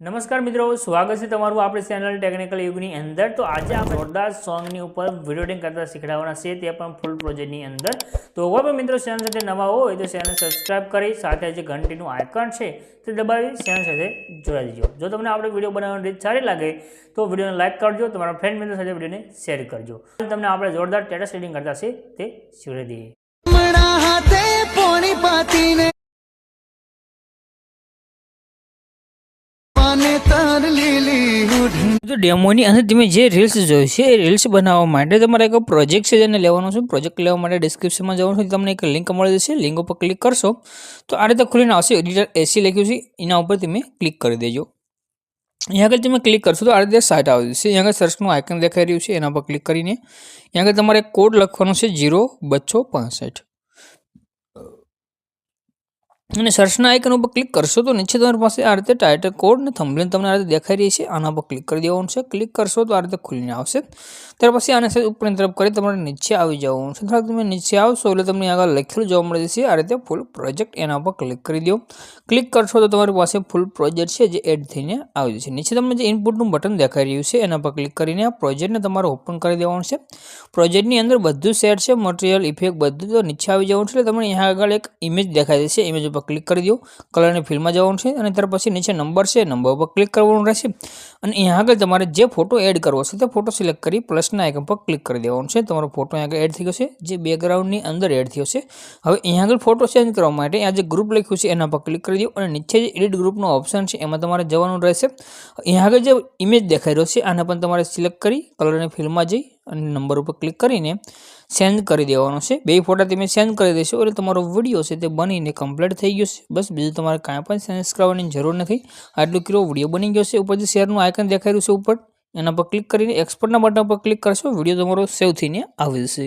નમસ્કાર મિત્રો, સ્વાગત છે તમારું આપણી ચેનલ ટેકનિકલ યુગની અંદર। તો આજે આપણે જોરદાર સોંગની ઉપર વિડીયો એડિટિંગ કરતા શીખવાડવાના છે, તે પણ ફૂલ પ્રોજેક્ટની અંદર। તો કોઈ પણ મિત્રો ચેનલ સાથે નવા હોય તો ચેનલ સબસ્ક્રાઇબ કરી સાથે જે ઘંટીનું આઇકન છે તે દબાવી ચેનલ સાથે જોડાઈ દેજો। જો તમને આપણે વિડીયો બનાવવાની રીત સારી લાગે તો વિડીયોને લાઇક કરજો, તમારા ફ્રેન્ડ મિત્રો સાથે વિડીયોને શેર કરજો। તમને આપણે જોરદાર સ્ટેટસ એડિટિંગ કરતા છે તે શીખવાડી દઈએ। तो डेमोनी अंदर તમે જે રીલ્સ જોઈ છે એ રીલ્સ બનાવવા માટે તમારે એક પ્રોજેક્ટ છે જેને લેવાનો છે। પ્રોજેક્ટ લેવા માટે ડિસ્ક્રિપ્શનમાં જવાનું છે, તમને એક લિંક મળી જશે। લિંક ઉપર ક્લિક કરશો તો આ રીતે ખુલીને આવશે। એડિટર એસી લખ્યું છે એના ઉપર તમે ક્લિક કરી દેજો। यहाँ આગળ તમે ક્લિક કરશો તો આ રીતે સાઇટ આવી જશે। यहाँ આગળ સર્ચનું આઇકન દેખાઈ રહ્યું છે, એના પર ક્લિક કરીને यहाँ આગળ તમારે કોડ લખવાનો છે 0-265 અને સર્ચના આઇકન ઉપર ક્લિક કરશો તો નીચે તમારી પાસે આ રીતે ટાઇટલ કોડ ને થંબનેલ તમને આ રીતે દેખાઈ રહી છે, આના પર ક્લિક કરી દેવાનું છે। ક્લિક કરશો તો આ રીતે ખુલીને આવશે। ત્યાર પછી આને સાથે ઉપરની તરફ કરી તમારે નીચે આવી જવાનું છે। થોડાક તમે નીચે આવશો એટલે તમને આગળ લખેલું જોવા મળે છે આ રીતે ફૂલ પ્રોજેક્ટ, એના પર ક્લિક કરી દો। ક્લિક કરશો તો તમારી પાસે ફૂલ પ્રોજેક્ટ છે જે એડ થઈને આવી જશે। નીચે તમને જે ઇનપુટનું બટન દેખાઈ રહ્યું છે એના પર ક્લિક કરીને આ પ્રોજેક્ટને તમારે ઓપન કરી દેવાનું છે। પ્રોજેક્ટની અંદર બધું સેટ છે, મટીરિયલ, ઇફેક્ટ બધું તો નીચે આવી જવાનું છે। એટલે તમને અહીંયા આગળ એક ઇમેજ દેખાઈ જશે, ઇમેજ ઉપર ક્લિક કરી દો। કલરની ફિલ્ડમાં જવાનું છે અને ત્યાર પછી નીચે નંબર છે, નંબર ઉપર ક્લિક કરવાનું રહેશે અને અહીંયા આગળ તમારે જે ફોટો એડ કરવો છે તે ફોટો સિલેક્ટ કરી પ્લસના આઇકન પર ક્લિક કરી દેવાનું છે। તમારો ફોટો અહીંયા આગળ એડ થઈ ગયો છે, જે બેકગ્રાઉન્ડની અંદર એડ થયો છે। હવે અહીંયા આગળ ફોટો ચેન્જ કરવા માટે આ જે ગ્રુપ લખ્યું છે એના પર ક્લિક કરી દો અને નીચે જે એડિટ ગ્રુપનો ઓપ્શન છે એમાં તમારે જવાનું રહેશે। અહીંયા આગળ જે ઇમેજ દેખાઈ રહ્યો છે આને પણ તમારે સિલેક્ટ કરી કલરની ફિલ્ડમાં જઈ અને નંબર ઉપર ક્લિક કરીને સેન્ડ કરી દેવાનો છે। બે ફોટા તમે સેન્ડ કરી દેશો એટલે તમારો વિડીયો છે તે બનીને કમ્પ્લીટ થઈ ગયો છે। બસ બીજું તમારે કાંઈ પણ ચેન્જ કરવાની જરૂર નથી, આટલું કિલો વિડીયો બની ગયો છે। ઉપર જે શેરનું આઇકન દેખાઈ રહ્યું છે ઉપર એના પર ક્લિક કરીને એક્સપોર્ટના બટન પર ક્લિક કરશો, વિડીયો તમારો સેવ થઈને આવી જશે।